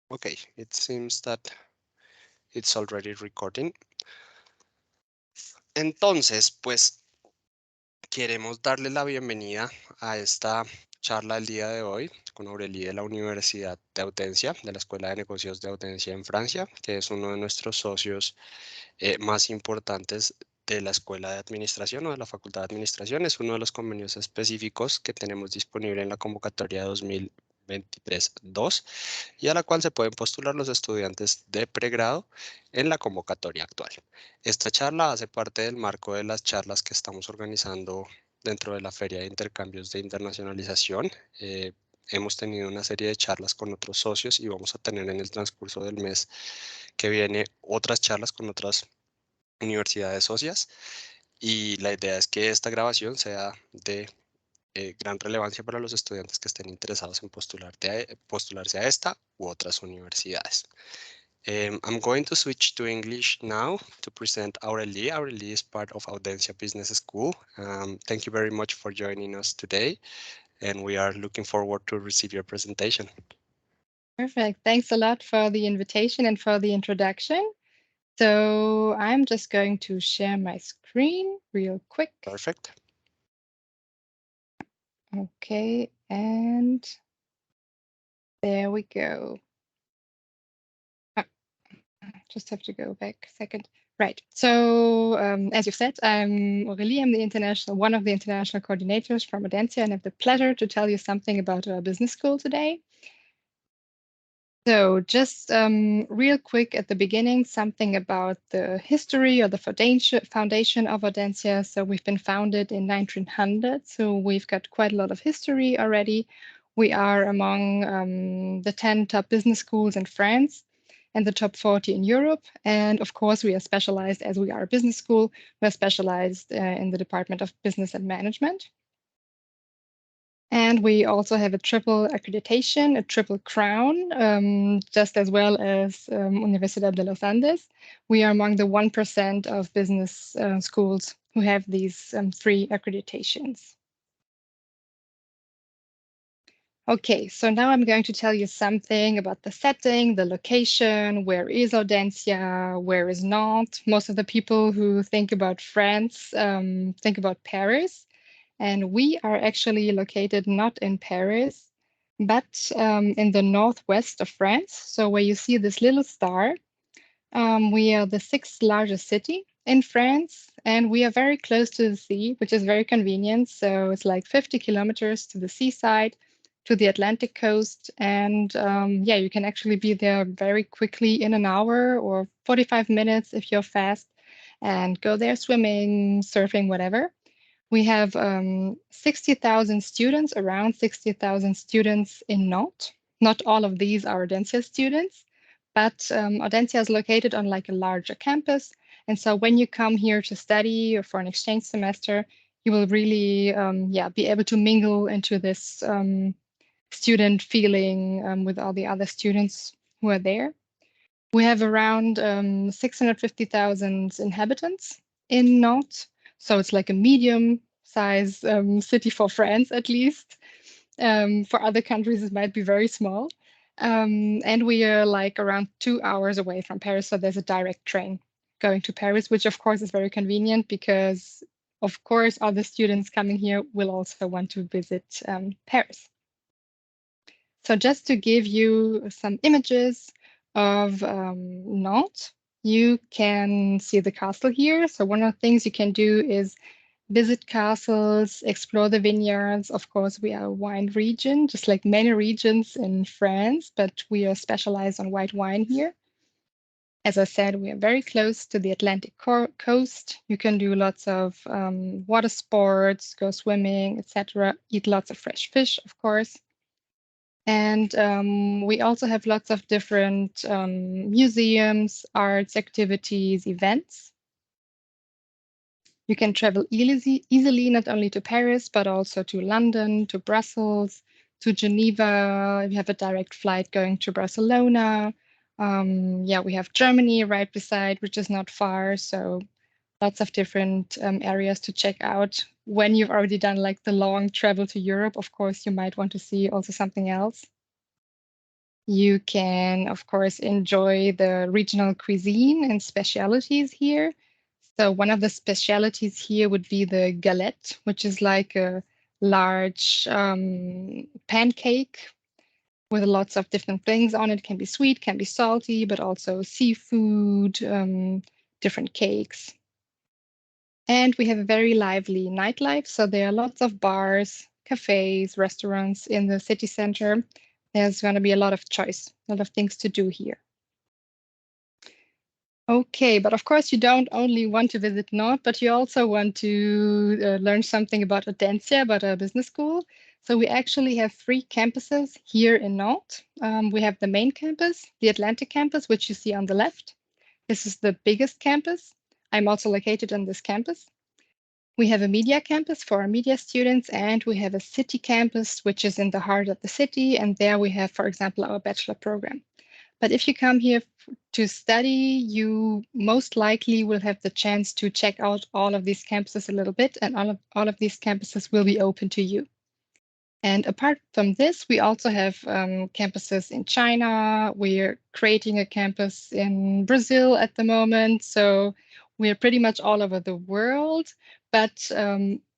Okay, it seems that it's already recording. Entonces, pues queremos darle la bienvenida a esta charla del día de hoy con Aurelie de la Universidad de Audencia, de la Escuela de Negocios de Audencia en Francia, que es uno de nuestros socios más importantes de la Escuela de Administración o de la Facultad de Administración. Es uno de los convenios específicos que tenemos disponible en la convocatoria 2023-2 y a la cual se pueden postular los estudiantes de pregrado en la convocatoria actual. Esta charla hace parte del marco de las charlas que estamos organizando dentro de la Feria de Intercambios de Internacionalización. Hemos tenido una serie de charlas con otros socios y vamos a tener en el transcurso del mes que viene otras charlas con otras universidades socias. Y la idea es que esta grabación sea de gran relevancia para los estudiantes que estén interesados en postularse a esta u otras universidades. I'm going to switch to English now to present Aurelie. Aurelie is part of Audencia Business School. Thank you very much for joining us today, and we are looking forward to receive your presentation. Perfect. Thanks a lot for the invitation and for the introduction. So I'm just going to share my screen real quick. Perfect. Okay, and there we go. Just have to go back a second. Right. So as you said, I'm Aurélie. I'm one of the international coordinators from Audencia, and I have the pleasure to tell you something about our business school today. So just real quick at the beginning, something about the history or the foundation of Audencia. So we've been founded in 1900, so we've got quite a lot of history already. We are among the 10 top business schools in France and the top 40 in Europe. And of course, we are specialized, as we are a business school, we're specialized in the Department of Business and Management. And we also have a triple accreditation, a triple crown, just as well as Universidad de los Andes. We are among the 1% of business schools who have these three accreditations. Okay, so now I'm going to tell you something about the setting, the location, where is Audencia, where is Nantes. Most of the people who think about France think about Paris. And we are actually located not in Paris, but in the northwest of France. So where you see this little star, we are the sixth largest city in France, and we are very close to the sea, which is very convenient. So it's like 50 kilometers to the seaside, to the Atlantic coast. And yeah, you can actually be there very quickly in an hour or 45 minutes if you're fast and go there swimming, surfing, whatever. We have 60,000 students, around 60,000 students in Nantes. Not all of these are Audencia students, but Audencia is located on like a larger campus. And so when you come here to study or for an exchange semester, you will really be able to mingle into this student feeling with all the other students who are there. We have around 650,000 inhabitants in Nantes. So it's like a medium size city for France, at least. For other countries, it might be very small. And we are like around 2 hours away from Paris. So there's a direct train going to Paris, which of course is very convenient because, of course, other students coming here will also want to visit Paris. So just to give you some images of Nantes, you can see the castle here. So one of the things you can do is visit castles, explore the vineyards. Of course, we are a wine region, just like many regions in France, but we are specialized on white wine here. As I said, we are very close to the Atlantic coast. You can do lots of water sports, go swimming, etc. Eat lots of fresh fish, of course. And we also have lots of different museums, arts, activities, events. You can travel easily, not only to Paris, but also to London, to Brussels, to Geneva. We have a direct flight going to Barcelona. Yeah, we have Germany right beside, which is not far. So lots of different areas to check out. When you've already done like the long travel to Europe, of course, you might want to see also something else. You can, of course, enjoy the regional cuisine and specialities here. So one of the specialities here would be the galette, which is like a large pancake with lots of different things on it. Can be sweet, can be salty, but also seafood, different cakes. And we have a very lively nightlife. So there are lots of bars, cafes, restaurants in the city center. There's going to be a lot of choice, a lot of things to do here. Okay, but of course you don't only want to visit Nantes, but you also want to learn something about Audencia, about a business school. So we actually have 3 campuses here in Nantes. We have the main campus, the Atlantic campus, which you see on the left. This is the biggest campus. I'm also located on this campus. We have a media campus for our media students, and we have a city campus, which is in the heart of the city. And there we have, for example, our bachelor program. But if you come here to study, you most likely will have the chance to check out all of these campuses a little bit, and all of these campuses will be open to you. And apart from this, we also have campuses in China. We're creating a campus in Brazil at the moment. So we're pretty much all over the world. But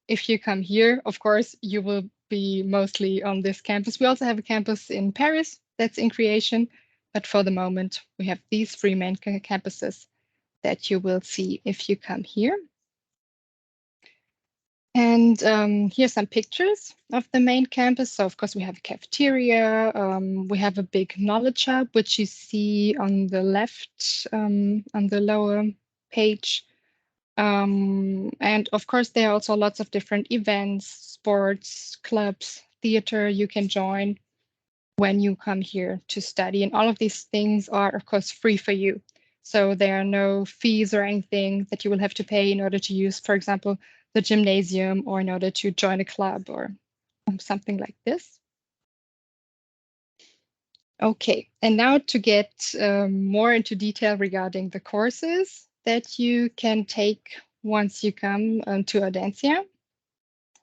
if you come here, of course, you will be mostly on this campus. We also have a campus in Paris that's in creation. But for the moment, we have these 3 main campuses that you will see if you come here. And here's some pictures of the main campus. So of course we have a cafeteria. We have a big knowledge hub, which you see on the left, on the lower page. And of course there are also lots of different events, sports, clubs, theater you can join when you come here to study. And all of these things are of course free for you. So there are no fees or anything that you will have to pay in order to use, for example, the gymnasium or in order to join a club or something like this. Okay, and now to get more into detail regarding the courses that you can take once you come to Audencia.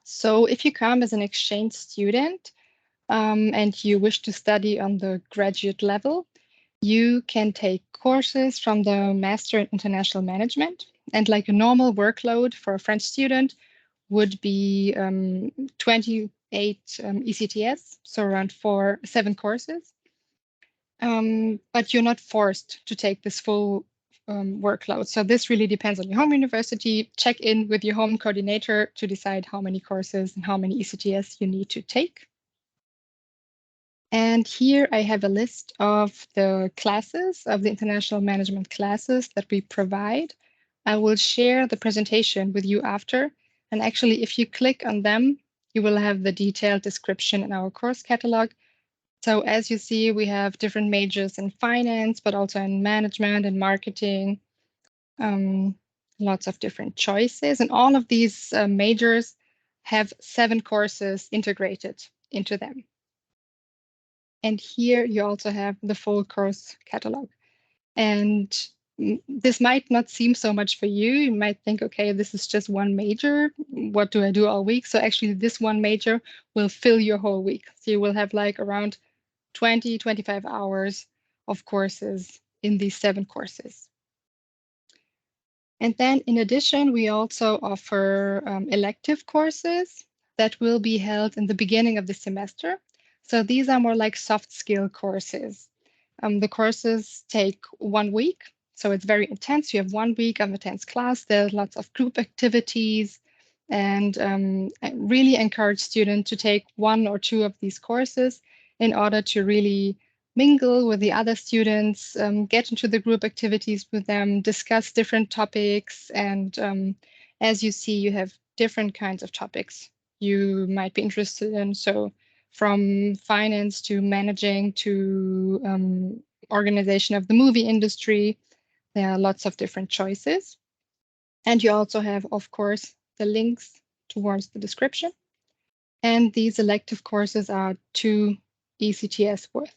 So if you come as an exchange student and you wish to study on the graduate level, you can take courses from the Master in International Management. And like a normal workload for a French student would be 28 ECTS, so around 7 courses. But you're not forced to take this full workload. So this really depends on your home university. Check in with your home coordinator to decide how many courses and how many ECTS you need to take. And here I have a list of the classes, of the international management classes that we provide. I will share the presentation with you after. And actually, if you click on them, you will have the detailed description in our course catalog. So as you see, we have different majors in finance, but also in management and marketing, lots of different choices. And all of these majors have 7 courses integrated into them. And here you also have the full course catalog. And this might not seem so much for you. You might think, okay, this is just one major. What do I do all week? So actually this one major will fill your whole week. So you will have like around 20, 25 hours of courses in these 7 courses. And then in addition, we also offer elective courses that will be held in the beginning of the semester. So these are more like soft skill courses. The courses take 1 week, so it's very intense. You have 1 week of intense class. There's lots of group activities, and I really encourage students to take 1 or 2 of these courses in order to really mingle with the other students, get into the group activities with them, discuss different topics. And as you see, you have different kinds of topics you might be interested in. So from finance to managing to organization of the movie industry, there are lots of different choices. And you also have, of course, the links towards the description. And these elective courses are 2 ECTS worth.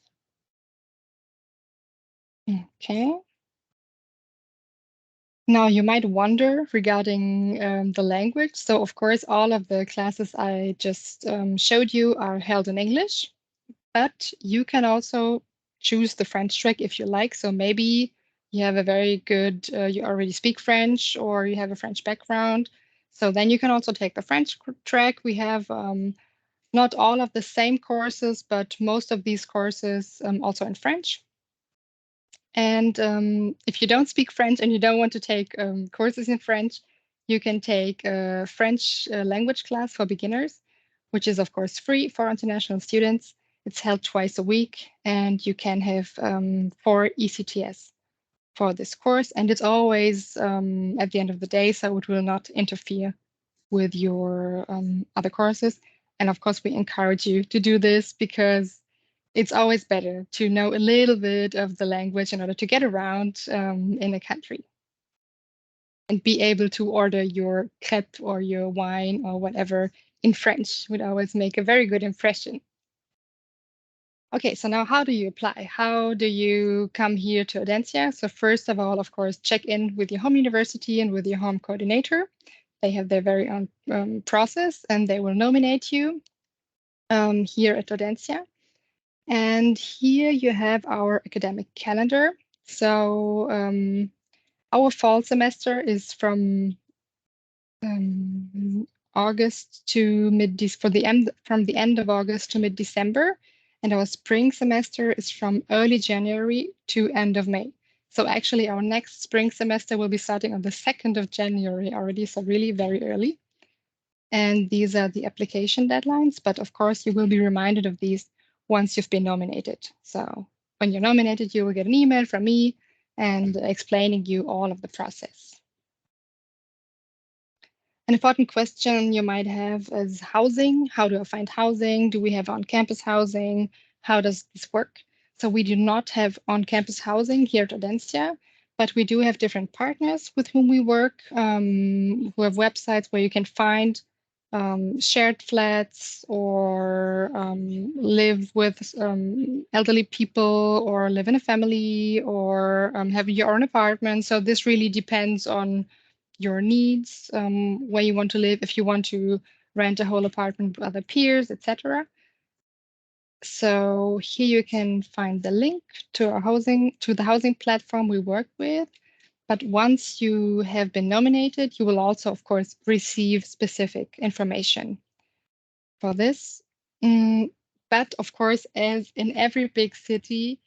Okay. Now you might wonder regarding the language. So of course, all of the classes I just showed you are held in English, but you can also choose the French track if you like. So maybe you have a very good, you already speak French or you have a French background. So then you can also take the French track. We have not all of the same courses, but most of these courses also in French. And if you don't speak French and you don't want to take courses in French, you can take a French language class for beginners, which is, of course, free for international students. It's held twice a week, and you can have 4 ECTS for this course. And it's always at the end of the day, so it will not interfere with your other courses. And of course, we encourage you to do this because it's always better to know a little bit of the language in order to get around in a country and be able to order your crepe or your wine or whatever in French would always make a very good impression. Okay, so now how do you apply? How do you come here to Audencia? So first of all, of course, check in with your home university and with your home coordinator. They have their very own process and they will nominate you here at Audencia. And here you have our academic calendar. So our fall semester is from August to from the end of August to mid-December, and our spring semester is from early January to end of May. So actually, our next spring semester will be starting on the 2nd of January already, so really very early. And these are the application deadlines, but of course, you will be reminded of these once you've been nominated. So when you're nominated, you will get an email from me and explaining you all of the process. An important question you might have is housing. How do I find housing? Do we have on-campus housing? How does this work? So we do not have on-campus housing here at Audencia, but we do have different partners with whom we work, who have websites where you can find shared flats or live with elderly people or live in a family or have your own apartment. So this really depends on your needs, where you want to live, if you want to rent a whole apartment with other peers, etc. So here you can find the link to the housing platform we work with. But once you have been nominated, you will also, of course, receive specific information for this. But of course, as in every big city,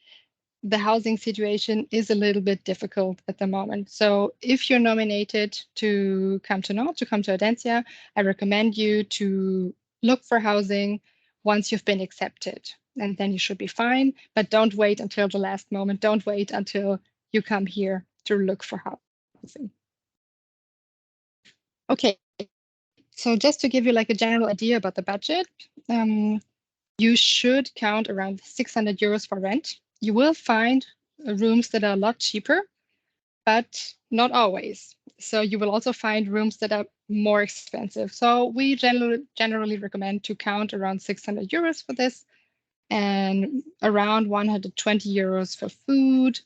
the housing situation is a little bit difficult at the moment. So if you're nominated to come to Nantes, to come to Audencia, I recommend you to look for housing once you've been accepted. And then you should be fine. But don't wait until the last moment. Don't wait until you come here to look for housing. Okay, so just to give you like a general idea about the budget, you should count around 600 euros for rent. You will find rooms that are a lot cheaper, but not always. So you will also find rooms that are more expensive. So we generally recommend to count around 600 euros for this and around 120 euros for food,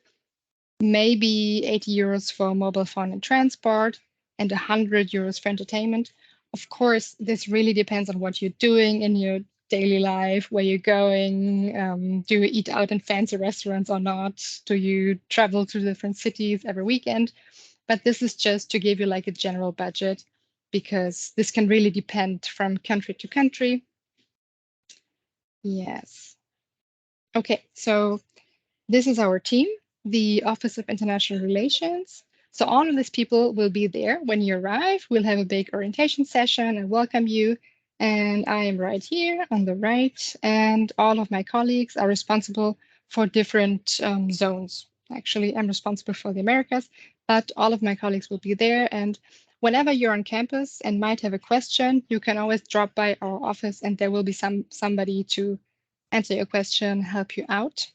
maybe 80 euros for mobile phone and transport, and 100 euros for entertainment. Of course, this really depends on what you're doing in your daily life, where you're going. Do you eat out in fancy restaurants or not? Do you travel to different cities every weekend? But this is just to give you like a general budget because this can really depend from country to country. Yes. Okay, so this is our team, the Office of International Relations. So all of these people will be there when you arrive. We'll have a big orientation session and welcome you. And I am right here on the right. And all of my colleagues are responsible for different zones. Actually, I'm responsible for the Americas, but all of my colleagues will be there. And whenever you're on campus and might have a question, you can always drop by our office and there will be somebody to answer your question, help you out.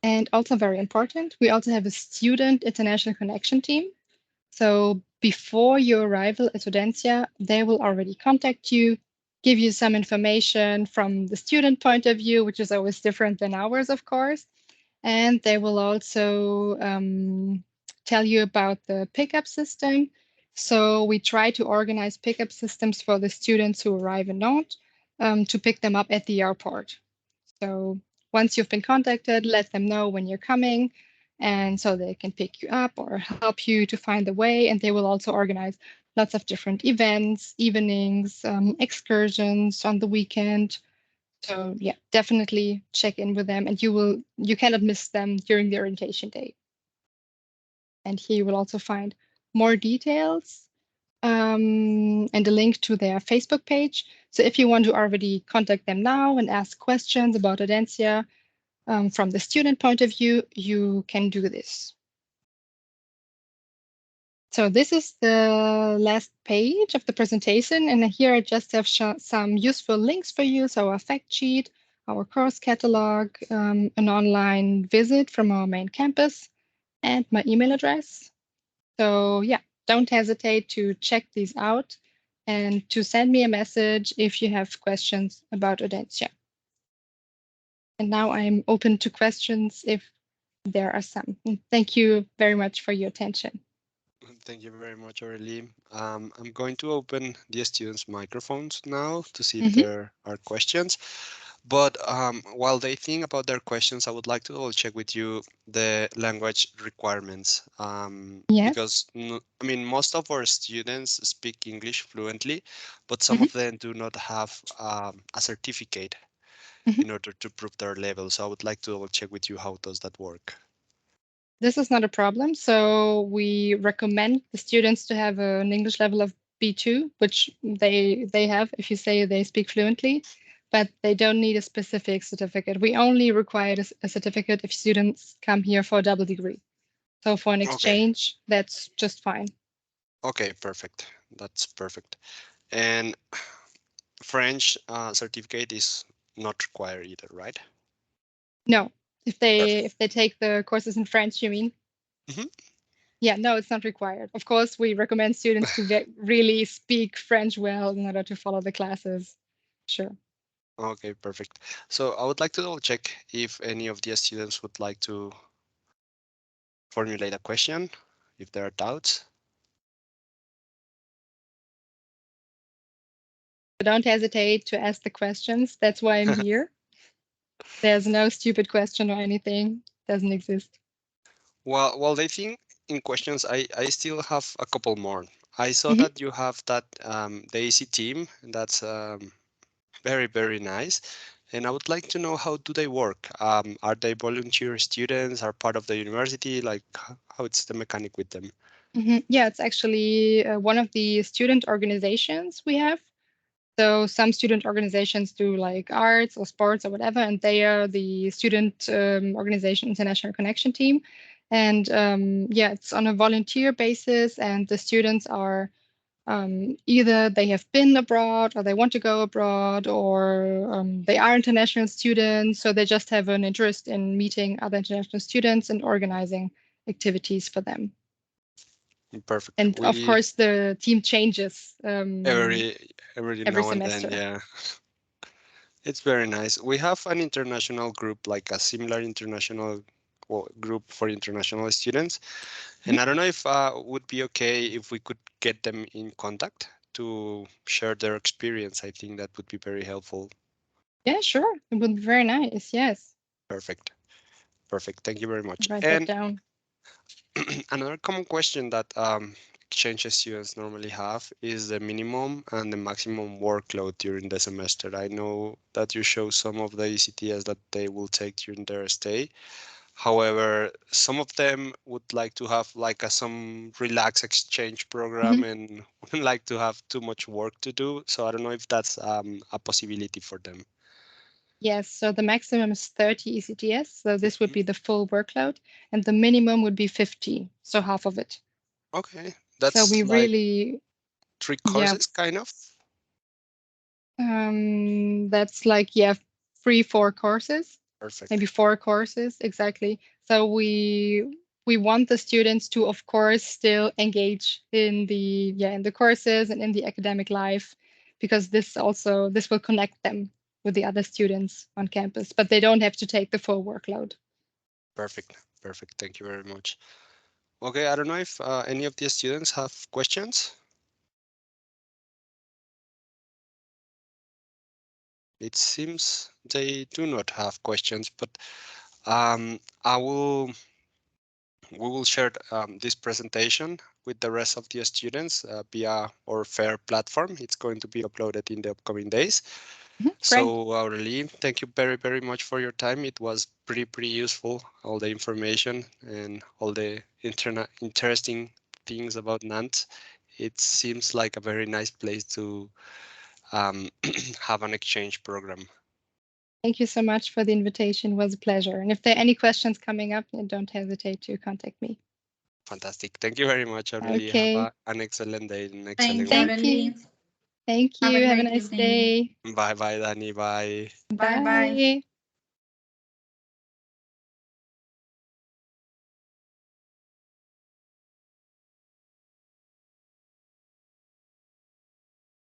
And also very important, we also have a student international connection team. So before your arrival at Audencia, they will already contact you, give you some information from the student point of view, which is always different than ours, of course. And they will also tell you about the pickup system. So we try to organize pickup systems for the students who arrive in Nantes to pick them up at the airport. So once you've been contacted, let them know when you're coming, and so they can pick you up or help you to find the way. And they will also organize lots of different events, evenings, excursions on the weekend. So yeah, definitely check in with them, and you cannot miss them during the orientation day. And here you will also find more details and a link to their Facebook page. So if you want to already contact them now and ask questions about Audencia from the student point of view, you can do this. So this is the last page of the presentation, and here I just have some useful links for you. So our fact sheet, our course catalog, an online visit from our main campus, and my email address. So yeah, don't hesitate to check these out and to send me a message if you have questions about Audencia. And now I'm open to questions if there are some. And thank you very much for your attention. Thank you very much, Aurelie. I'm going to open the students' microphones now to see if Hmm. there are questions. But while they think about their questions, I would like to double check with you the language requirements. Yes. Because, I mean, most of our students speak English fluently, but some Hmm. of them do not have a certificate Hmm. in order to prove their level. So I would like to double check with you how does that work? This is not a problem. So we recommend the students to have an English level of B2, which they have if you say they speak fluently, but they don't need a specific certificate. We only require a certificate if students come here for a double degree. So for an Okay. exchange, that's just fine. Okay, perfect. That's perfect. And French certificate is not required either, right? No, if Perfect. they take the courses in French, you mean? Mhm. Yeah, no, it's not required. Of course, we recommend students to really speak French well in order to follow the classes. Sure. Okay, perfect. So I would like to double check if any of the students would like to formulate a question, if there are doubts. So don't hesitate to ask the questions. That's why I'm here. There's no stupid question or anything. Doesn't exist. Well, they think in questions, I still have a couple more. I saw Hmm. that you have that the AC team. That's very, very nice. And I would like to know how do they work? Are they volunteer students? Are part of the university? Like how it's the mechanic with them? Hmm. Yeah, it's actually one of the student organizations we have. So some student organizations do like arts or sports or whatever, and they are the student organization international connection team. And yeah, it's on a volunteer basis, and the students are either they have been abroad or they want to go abroad, or they are international students, so they just have an interest in meeting other international students and organizing activities for them. Perfect. And of We course, the team changes every every every now and then, semester. yeah. It's very nice. We have an international group, like a similar international group for international students. And I don't know if would be okay if we could get them in contact to share their experience. I think that would be very helpful. Yeah, sure. It would be very nice. Yes. Perfect. Perfect. Thank you very much. Write that And down. another common question that exchange students normally have is the minimum and the maximum workload during the semester. I know that you show some of the ECTS that they will take during their stay. However, some of them would like to have like some relaxed exchange program Mhm. and wouldn't like to have too much work to do. So I don't know if that's a possibility for them. Yes, so the maximum is 30 ECTS, so this would Mhm. be the full workload, and the minimum would be 50, so half of it. Okay, So that's we like really, three yeah, courses, kind of. that's like, yeah, 3, 4 courses, Perfect. maybe 4 courses, exactly. So we want the students to, of course, still engage in in the courses and in the academic life, because this will connect them with the other students on campus, but they don't have to take the full workload. Perfect. Perfect. Thank you very much. Okay, I don't know if any of the students have questions. It seems they do not have questions, but I will we will share this presentation with the rest of the students via our FAIR platform. It's going to be uploaded in the upcoming days. Mhm, great. So, Aurelie, thank you very, very much for your time. It was pretty useful, all the information and all the interesting things about Nantes. It seems like a very nice place to have an exchange program. Thank you so much for the invitation. It was a pleasure. And if there are any questions coming up, don't hesitate to contact me. Fantastic. Thank you very much, Aurelie. Have Okay. an excellent day and Thank excellent you, week. Thank you. Aurelie. Thank Have a you. Have a great nice evening. day. Bye bye, Danny. Bye. Bye bye. Bye.